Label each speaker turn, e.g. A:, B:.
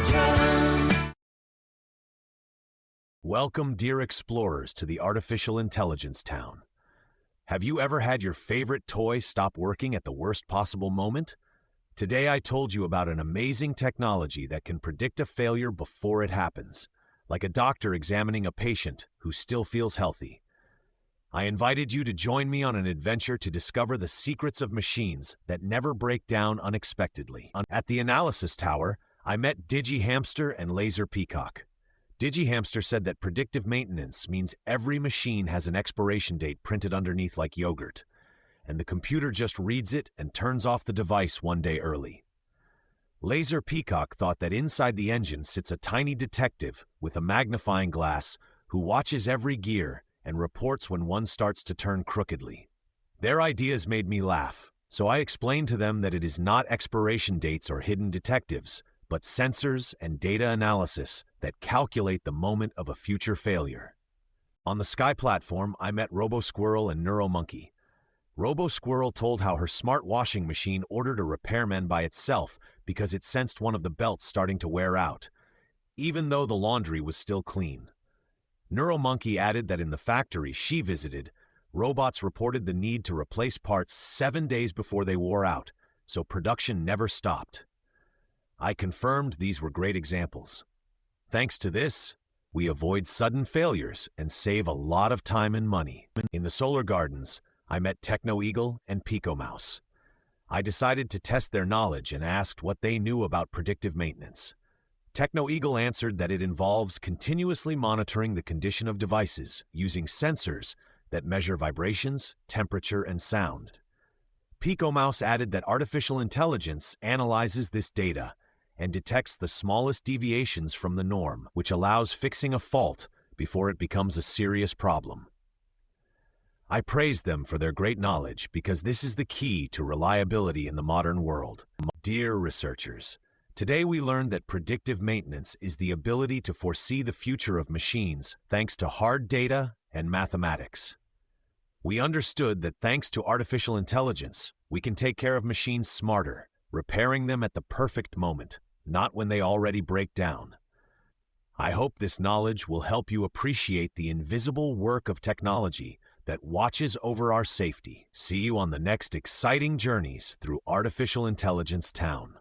A: Georgia.
B: Welcome, dear explorers, to the artificial intelligence town. Have you ever had your favorite toy stop working at the worst possible moment? Today I told you about an amazing technology that can predict a failure before it happens, like a doctor examining a patient who still feels healthy. I invited you to join me on an adventure to discover the secrets of machines that never break down unexpectedly. At the analysis tower, I met DigiHamster and Laser Peacock. DigiHamster said that predictive maintenance means every machine has an expiration date printed underneath like yogurt, and the computer just reads it and turns off the device one day early. Laser Peacock thought that inside the engine sits a tiny detective with a magnifying glass who watches every gear and reports when one starts to turn crookedly. Their ideas made me laugh, so I explained to them that it is not expiration dates or hidden detectives, but sensors and data analysis that calculate the moment of a future failure. On the Sky platform, I met RoboSquirrel and NeuroMonkey. RoboSquirrel told how her smart washing machine ordered a repairman by itself because it sensed one of the belts starting to wear out, even though the laundry was still clean. NeuroMonkey added that in the factory she visited, robots reported the need to replace parts 7 days before they wore out, so production never stopped. I confirmed these were great examples. Thanks to this, we avoid sudden failures and save a lot of time and money. In the Solar Gardens, I met Techno Eagle and Pico Mouse. I decided to test their knowledge and asked what they knew about predictive maintenance. Techno Eagle answered that it involves continuously monitoring the condition of devices using sensors that measure vibrations, temperature, and sound. Pico Mouse added that artificial intelligence analyzes this data and detects the smallest deviations from the norm, which allows fixing a fault before it becomes a serious problem. I praised them for their great knowledge because this is the key to reliability in the modern world. Dear researchers, today we learned that predictive maintenance is the ability to foresee the future of machines thanks to hard data and mathematics. We understood that thanks to artificial intelligence, we can take care of machines smarter, repairing them at the perfect moment, not when they already break down. I hope this knowledge will help you appreciate the invisible work of technology that watches over our safety. See you on the next exciting journeys through Artificial Intelligence Town.